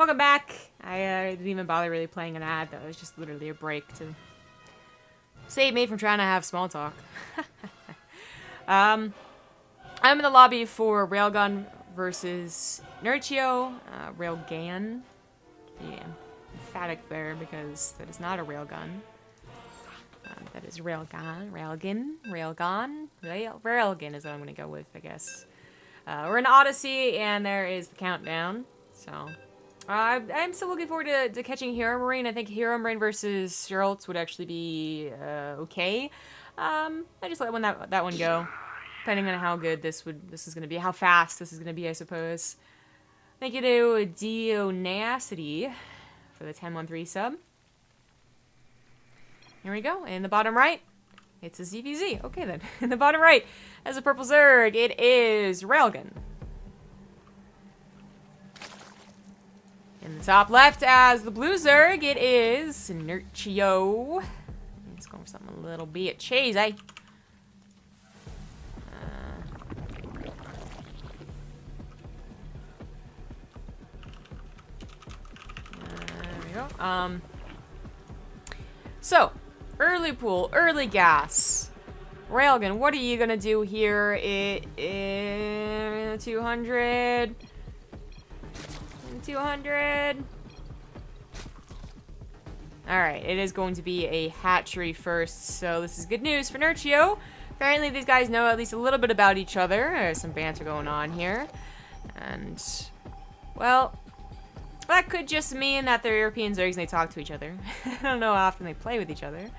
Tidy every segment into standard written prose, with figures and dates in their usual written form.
welcome back. I didn't even bother really playing an ad, though. It was just literally a break to save me from trying to have small talk. I'm in the lobby for Railgun versus Nerchio. Railgan. Yeah, emphatic there because that is not a railgun. That is Railgan. Railgan is what I'm going to go with, I guess. We're in Odyssey, and there is the countdown. So, I'm still looking forward to catching Hero Marine. I think Hero Marine versus Schultz would actually be okay. I just let that one go, depending on how good this is going to be, how fast this is going to be, I suppose. Thank you to Dionacity for the 1013 sub. Here we go. In the bottom right, it's a ZvZ. Okay then. In the bottom right, as a purple Zerg, it is Railgun. In the top left, as the blue Zerg, it is Nerchio. Let's go for something a little bit cheesy. There we go. So, early pool, early gas. Railgun, what are you gonna do here? It is 200. 200. Alright, it is going to be a hatchery first, so this is good news for Nerchio. Apparently these guys know at least a little bit about each other. There's some banter going on here. And, well, that could just mean that they're European Zergs and they talk to each other. I don't know how often they play with each other.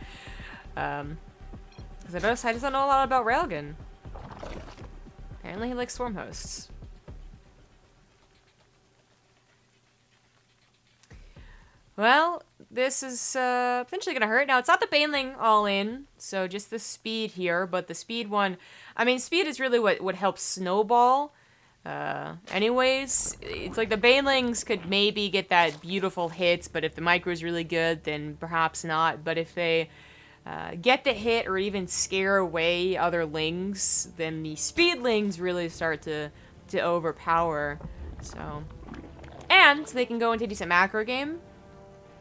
Because I just don't know a lot about Railgun. Apparently he likes Storm Hosts. Well, this is potentially going to hurt. Now, it's not the Baneling all in, so just the speed here, but the speed one... I mean, speed is really what helps snowball. Anyways, it's like the Banelings could maybe get that beautiful hit, but if the micro is really good, then perhaps not. But if they get the hit or even scare away other lings, then the speedlings really start to overpower. So, and they can go into a decent macro game.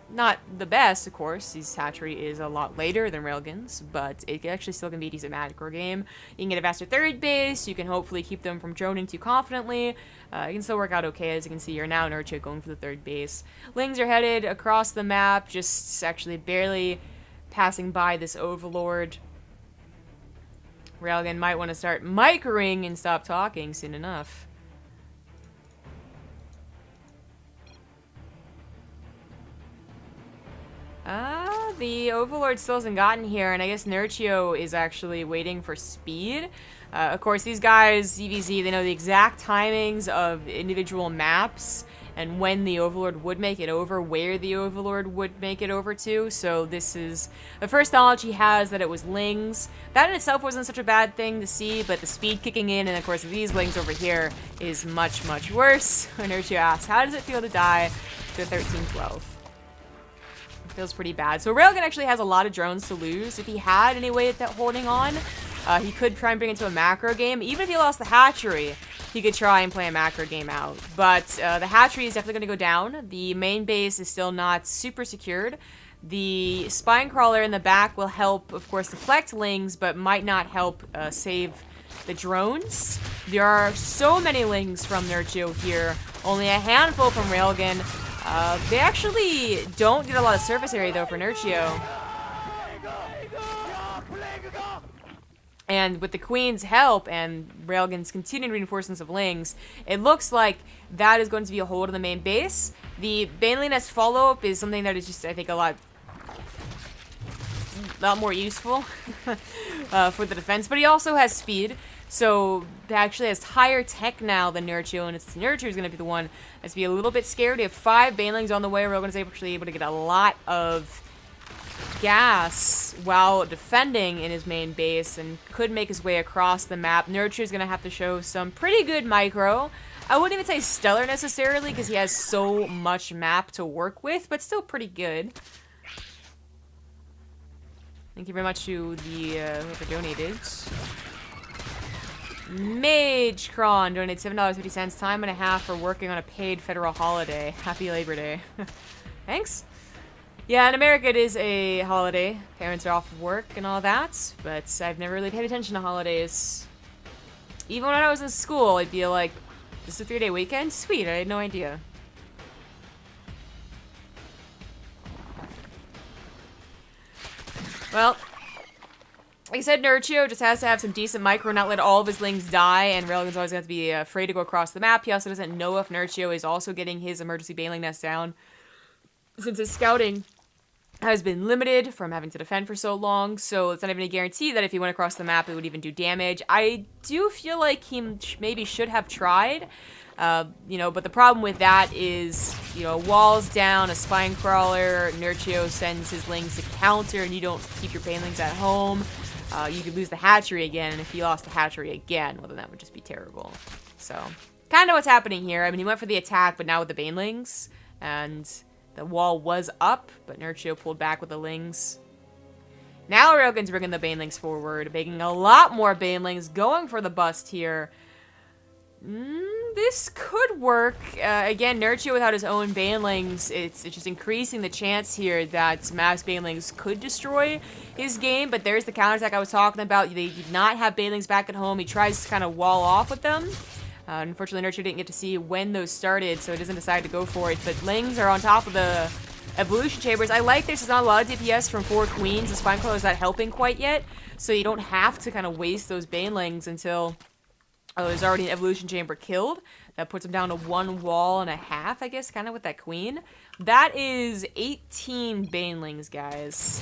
Not the best, of course. His hatchery is a lot later than Railgun's, but it actually still can be a decent macro game. You can get a faster third base. You can hopefully keep them from droning too confidently. It can still work out okay, as you can see here now. Nerchio going for the third base. Lings are headed across the map, just actually barely passing by this Overlord. Railgun might want to start microing and stop talking soon enough. The Overlord still hasn't gotten here, and I guess Nerchio is actually waiting for speed. Of course, these guys, ZvZ, they know the exact timings of individual maps and when the Overlord would make it over, where the Overlord would make it over to. So this is the first knowledge he has that it was Lings. That in itself wasn't such a bad thing to see, but the speed kicking in, and of course these Lings over here, is much, much worse. Nerchio asks, how does it feel to die to 13-12? Feels pretty bad. So Railgun actually has a lot of drones to lose. If he had any way of holding on, he could try and bring it to a macro game. Even if he lost the hatchery, he could try and play a macro game out. But the hatchery is definitely going to go down. The main base is still not super secured. The spine crawler in the back will help, of course, deflect lings, but might not help save the drones. There are so many lings from Nerchio here. Only a handful from Railgun. They actually don't get a lot of surface area, though, for Nerchio. And with the Queen's help and Railgun's continued reinforcements of Lings, it looks like that is going to be a hold of the main base. The Baneling Nest follow-up is something that is just, I think, a lot more useful for the defense. But he also has speed. So, it actually has higher tech now than Nerchio, and it's Nerchio who's going to be the one that's be a little bit scared. We have 5 Banelings on the way. Railgun's actually able to get a lot of gas while defending in his main base and could make his way across the map. Nerchio's going to have to show some pretty good micro. I wouldn't even say stellar necessarily because he has so much map to work with, but still pretty good. Thank you very much to the whoever donated. Mage Kron donated $7.50. Time and a half for working on a paid federal holiday. Happy Labor Day. Thanks. Yeah, in America it is a holiday. Parents are off of work and all that, but I've never really paid attention to holidays. Even when I was in school, I'd be like, this is a 3-day weekend? Sweet, I had no idea. Well, like I said, Nerchio just has to have some decent micro, not let all of his lings die, and Railgan's always going to have to be afraid to go across the map. He also doesn't know if Nerchio is also getting his emergency baneling nest down, since his scouting has been limited from having to defend for so long, so it's not even a guarantee that if he went across the map, it would even do damage. I do feel like he maybe should have tried, you know, but the problem with that is, you know, walls down, a spine crawler, Nerchio sends his lings to counter, and you don't keep your banelings at home. You could lose the hatchery again, and if he lost the hatchery again, well, then that would just be terrible. So, kind of what's happening here. I mean, he went for the attack, but now with the banelings, and the wall was up, but Nerchio pulled back with the lings. Now Railgan's bringing the banelings forward, making a lot more banelings, going for the bust here. This could work. Again, Nerchio without his own banelings, it's just increasing the chance here that mass banelings could destroy his game, but there's the counterattack I was talking about. They did not have banelings back at home. He tries to kind of wall off with them. Unfortunately, Nerchio didn't get to see when those started, so he doesn't decide to go for it. But lings are on top of the evolution chambers. I like this. There's not a lot of DPS from 4 queens. The spine crawler is not helping quite yet, so you don't have to kind of waste those banelings until there's already an evolution chamber killed. That puts him down to 1 wall and a half, I guess, kind of with that queen. That is 18 banelings, guys.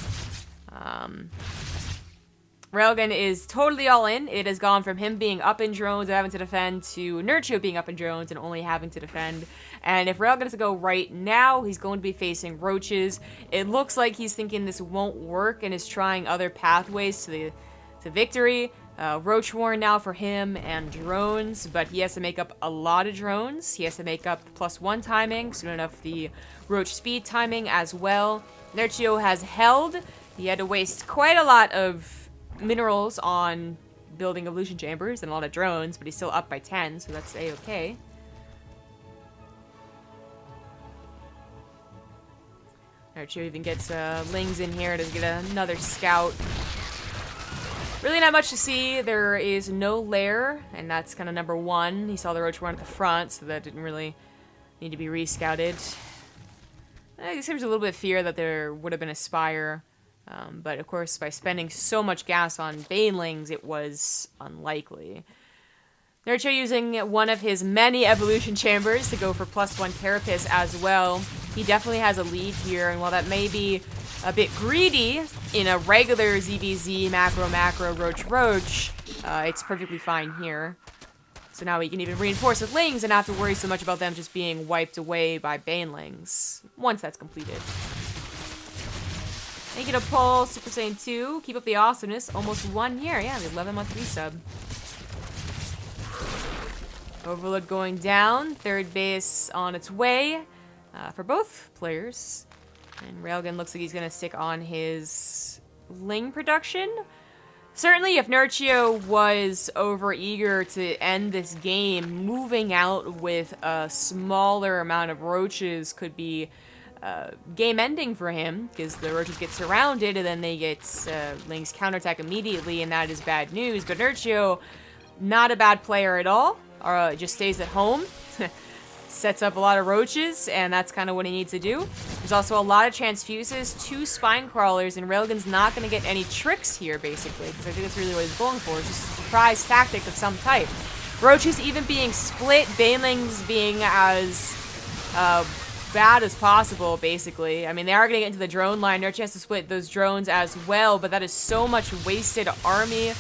Railgan is totally all in. It has gone from him being up in drones and having to defend to Nerchio being up in drones and only having to defend. And if Railgan is to go right now, he's going to be facing roaches. It looks like he's thinking this won't work and is trying other pathways to victory. Roach Warren now for him and drones, but he has to make up a lot of drones. He has to make up +1 timing, soon enough the roach speed timing as well. Nerchio has held. He had to waste quite a lot of minerals on building evolution chambers and a lot of drones, but he's still up by 10, so that's a-okay. Nerchio even gets lings in here to get another scout. Really not much to see. There is no lair, and that's kind of number 1. He saw the roach run at the front, so that didn't really need to be re-scouted. I guess there's a little bit of fear that there would have been a spire. But of course, by spending so much gas on banelings, it was unlikely. Nerchio using one of his many evolution chambers to go for +1 carapace as well. He definitely has a lead here, and while that may be a bit greedy in a regular ZvZ macro roach, it's perfectly fine here. So now he can even reinforce with lings and not have to worry so much about them just being wiped away by banelings once that's completed. Thank you to Paul, Super Saiyan 2. Keep up the awesomeness. Almost 1 year. Yeah, the 11-month resub. Overload going down. Third base on its way for both players. And Railgan looks like he's going to stick on his ling production. Certainly, if Nerchio was overeager to end this game, moving out with a smaller amount of roaches could be game ending for him, because the roaches get surrounded and then they get lings counterattack immediately, and that is bad news. But Nerchio, not a bad player at all, just stays at home, sets up a lot of roaches, and that's kind of what he needs to do. There's also a lot of transfuses, 2 spine crawlers, and Railgan's not going to get any tricks here, basically, because I think that's really what he's going for, just a surprise tactic of some type. Roaches even being split, banelings being as bad as possible, basically. I mean, they are going to get into the drone line. Nerchio has to split those drones as well, but that is so much wasted army.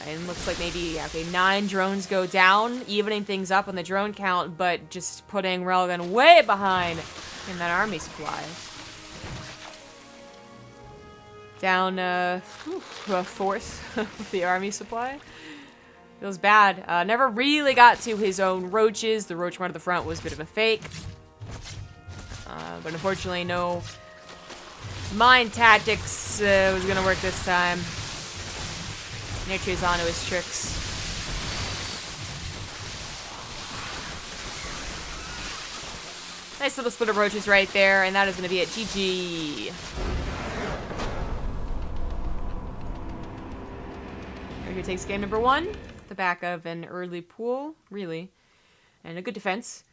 And looks like maybe, okay, 9 drones go down, evening things up on the drone count, but just putting Railgan way behind in that army supply. Down a 1/4 of the army supply. Feels bad. Never really got to his own roaches. The roach run to the front was a bit of a fake. But unfortunately, no mind tactics was going to work this time. Nerchio's onto his tricks. Nice little split approaches right there, and that is going to be it. GG. Here takes game number 1. The back of an early pool, really. And a good defense.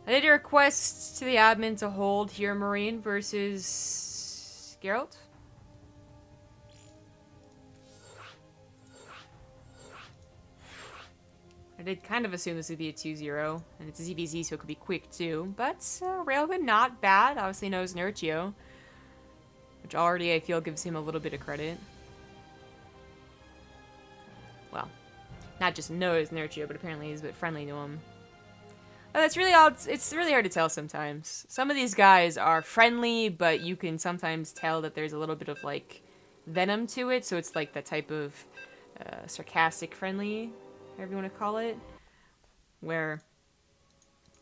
I did a request to the admin to hold here Marine versus Geralt. I did kind of assume this would be a 2-0, and it's a ZvZ, so it could be quick too. But Railgan, not bad. Obviously knows Nerchio, which already I feel gives him a little bit of credit. Well, not just knows Nerchio, but apparently he's a bit friendly to him. Oh, that's really odd. It's really hard to tell sometimes. Some of these guys are friendly, but you can sometimes tell that there's a little bit of, like, venom to it. So it's like that type of sarcastic friendly, whatever you want to call it. Where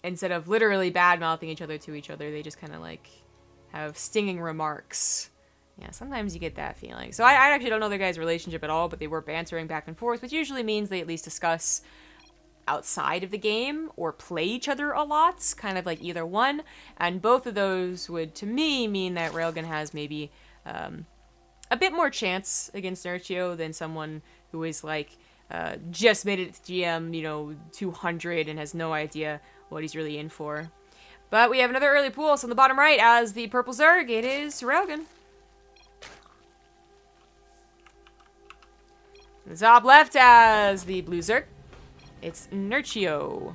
instead of literally bad-mouthing each other to each other, they just kind of, like, have stinging remarks. Yeah, sometimes you get that feeling. So I actually don't know their guys' relationship at all, but they were bantering back and forth, which usually means they at least discuss outside of the game or play each other a lot, kind of like either one, and both of those would to me mean that Railgan has maybe a bit more chance against Nerchio than someone who is like just made it to GM, you know, 200 and has no idea what he's really in for. But we have another early pool, so on the bottom right as the purple Zerg, it is Railgan. The top left as the blue Zerg, it's Nerchio.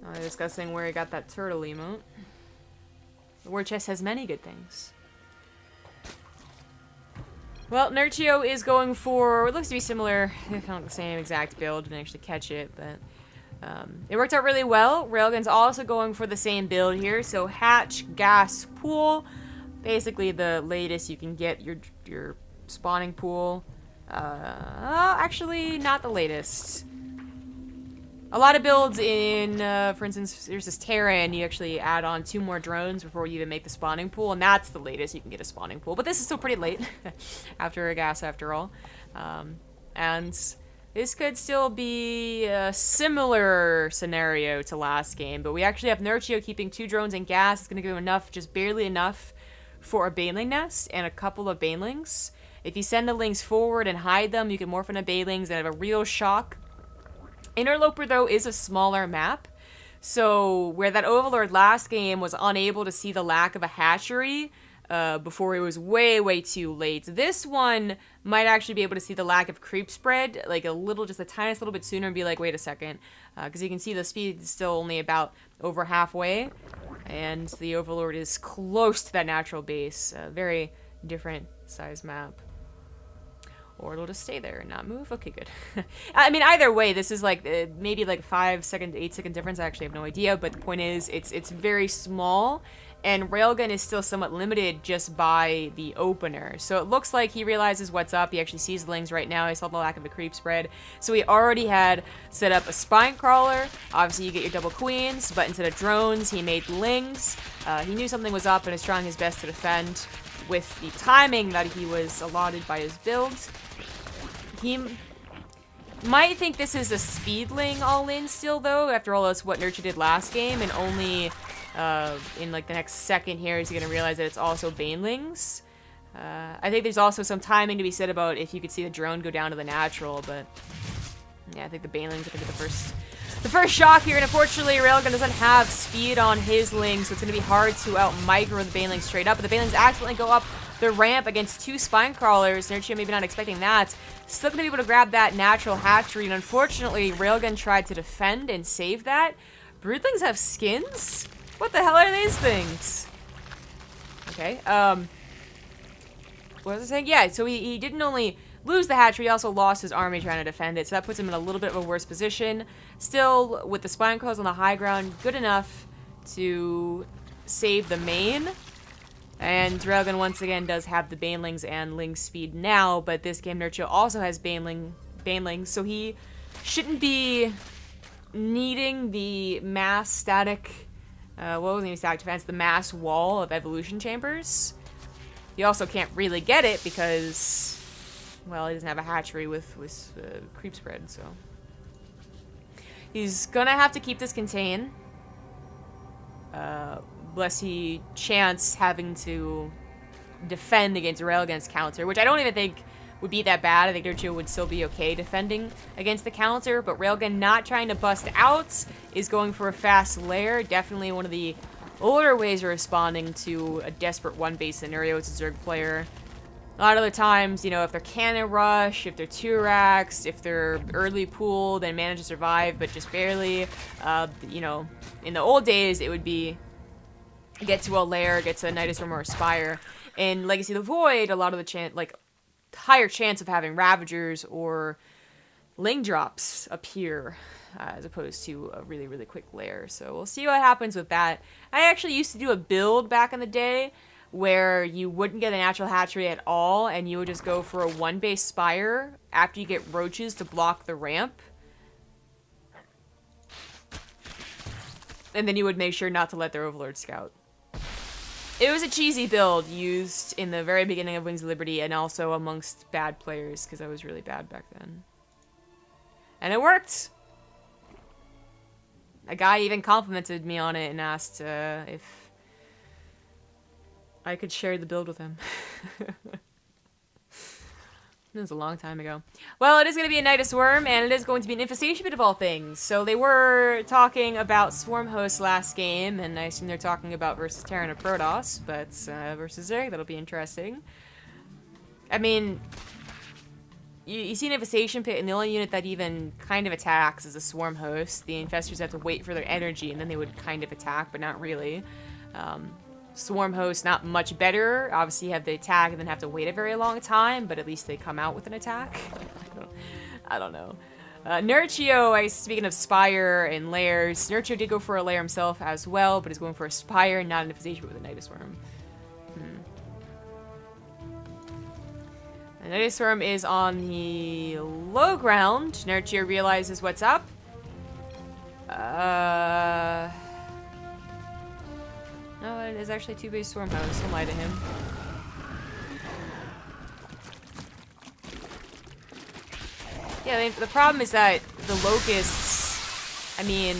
Oh, they're discussing where he got that turtle emote. The war chest has many good things. Well, Nerchio is going for, it looks to be similar, if not the same exact build, didn't actually catch it, but it worked out really well. Railgan's also going for the same build here, so hatch, gas, pool. Basically the latest you can get your spawning pool. Actually, not the latest. A lot of builds in, for instance, there's this Terran, you actually add on 2 more drones before you even make the spawning pool, and that's the latest you can get a spawning pool. But this is still pretty late, after a gas after all. And this could still be a similar scenario to last game, but we actually have Nerchio keeping 2 drones and gas. It's going to give him enough, just barely enough, for a baneling nest and a couple of banelings. If you send the lings forward and hide them, you can morph into banelings and have a real shock. Interloper, though, is a smaller map, so where that Overlord last game was unable to see the lack of a hatchery before it was way too late, this one might actually be able to see the lack of creep spread, like a little, just the tiniest little bit sooner, and be like, wait a second, because you can see the speed is still only about over halfway, and the Overlord is close to that natural base. A very different size map. Or it'll just stay there and not move. Okay, good. I mean, either way, this is like maybe like 5-second, 8-second difference. I actually have no idea, but the point is, it's very small, and Railgun is still somewhat limited just by the opener. So it looks like he realizes what's up. He actually sees the lings right now. He saw the lack of a creep spread. So he already had set up a spine crawler. Obviously, you get your double queens, but instead of drones, he made lings. He knew something was up and is trying his best to defend with the timing that he was allotted by his build. He might think this is a speedling all-in still, though. After all, that's what Nerchio did last game, and only in like the next second here is he going to realize that it's also banelings. I think there's also some timing to be said about if you could see the drone go down to the natural, but yeah, I think the banelings are going to be the first shock here, and unfortunately Railgun doesn't have speed on his lings, so it's going to be hard to out-micro the banelings straight up, but the banelings accidentally go up the ramp against 2 spine crawlers. Nerchio maybe not expecting that. Still going to be able to grab that natural hatchery, and unfortunately Railgun tried to defend and save that. Broodlings have skins? What the hell are these things? Okay, what was I saying? Yeah, so he didn't only lose the hatchery, he also lost his army trying to defend it, so that puts him in a little bit of a worse position. Still, with the spine crawlers on the high ground, good enough to save the main. And Railgan once again does have the Banelings and Ling speed now, but this game Nerchio also has Banelings, so he shouldn't be needing the mass static, what was the static defense? The mass wall of evolution chambers. He also can't really get it because, well, he doesn't have a hatchery with creep spread, so. He's gonna have to keep this contained. Lest he chance having to defend against Railgan's counter, which I don't even think would be that bad. I think Nerchio would still be okay defending against the counter, but Railgan not trying to bust out is going for a fast lair. Definitely one of the older ways of responding to a desperate one-base scenario as a Zerg player. A lot of the times, you know, if they're cannon rush, if they're 2-racks, if they're early pool, then manage to survive, but just barely. You know, in the old days, it would be get to a lair, get to a Nidus Worm or a Spire. In Legacy of the Void, a lot of the higher chance of having Ravagers or Ling drops appear, as opposed to a really, really quick lair. So we'll see what happens with that. I actually used to do a build back in the day where you wouldn't get a natural hatchery at all, and you would just go for a 1-base Spire after you get roaches to block the ramp. And then you would make sure not to let their Overlord scout. It was a cheesy build used in the very beginning of Wings of Liberty and also amongst bad players, because I was really bad back then. And it worked! A guy even complimented me on it and asked if I could share the build with him. It was a long time ago. Well, it is going to be a Nidus Worm, and it is going to be an Infestation Pit of all things. So they were talking about Swarm Host last game, and I assume they're talking about versus Terran or Protoss, but versus Zerg, that'll be interesting. I mean, you see an Infestation Pit, and the only unit that even kind of attacks is a Swarm Host. The Infestors have to wait for their energy, and then they would kind of attack, but not really. Swarm Host, not much better. Obviously, you have the attack and then have to wait a very long time, but at least they come out with an attack. I don't know. Nerchio, speaking of Spire and lairs, Nerchio did go for a lair himself as well, but is going for a Spire, not an Infestation with a Nidus Worm. The Nidus Worm is on the low ground. Nerchio realizes what's up. No, it is actually 2-base Swarm Host. Don't lie to him. Yeah, I mean, the problem is that the Locusts, I mean,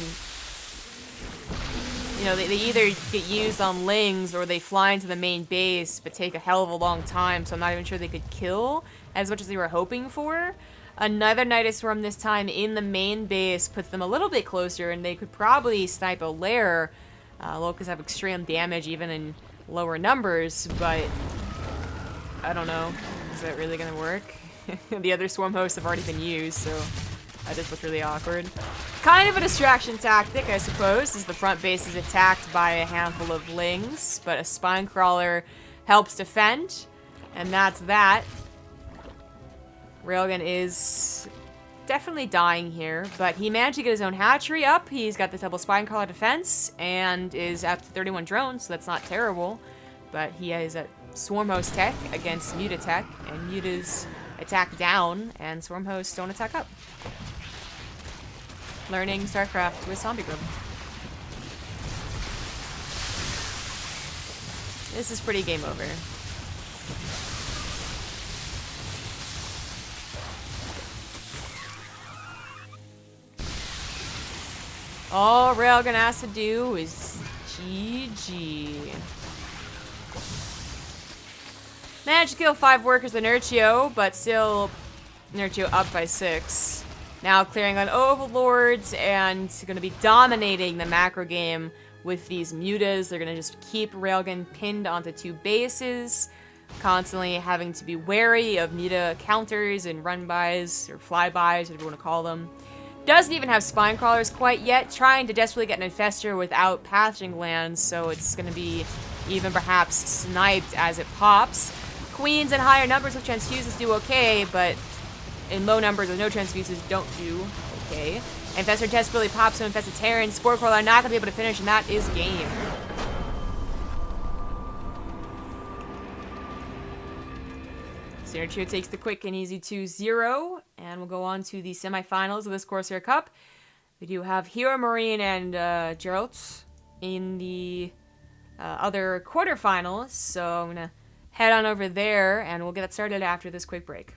you know, they either get used on Lings or they fly into the main base, but take a hell of a long time, so I'm not even sure they could kill as much as they were hoping for. Another Nidus Swarm this time in the main base puts them a little bit closer, and they could probably snipe a lair. Locusts have extreme damage even in lower numbers, but I don't know. Is that really going to work? The other Swarm Hosts have already been used, so that just looks really awkward. Kind of a distraction tactic, I suppose, as the front base is attacked by a handful of Lings, but a Spine Crawler helps defend, and that's that. Railgan is definitely dying here, but he managed to get his own hatchery up. He's got the double Spine Crawler defense and is up to 31 drones, so that's not terrible. But he has a Swarm Host tech against Muta tech, and Muta's attack down, and Swarm Hosts don't attack up. Learning StarCraft with Zombie Group. This is pretty game over. All Railgan has to do is GG. Managed to kill 5 workers with Nerchio, but still Nerchio up by 6. Now clearing on Overlords and going to be dominating the macro game with these Mutas. They're going to just keep Railgan pinned onto 2 bases, constantly having to be wary of Muta counters and run-bys, or flybys, whatever you want to call them. Doesn't even have Spine Crawlers quite yet, trying to desperately get an Infestor without Patching Lands, so it's going to be even perhaps sniped as it pops. Queens in higher numbers with Transfuses do okay, but in low numbers with no Transfuses don't do okay. Infestor desperately pops to Infested Terran. Spore Crawler not going to be able to finish, and that is game. So Nerchio takes the quick and easy 2-0, and we'll go on to the semifinals of this Corsair Cup. We do have Hero Marine and Geralt in the other quarterfinals, so I'm going to head on over there, and we'll get started after this quick break.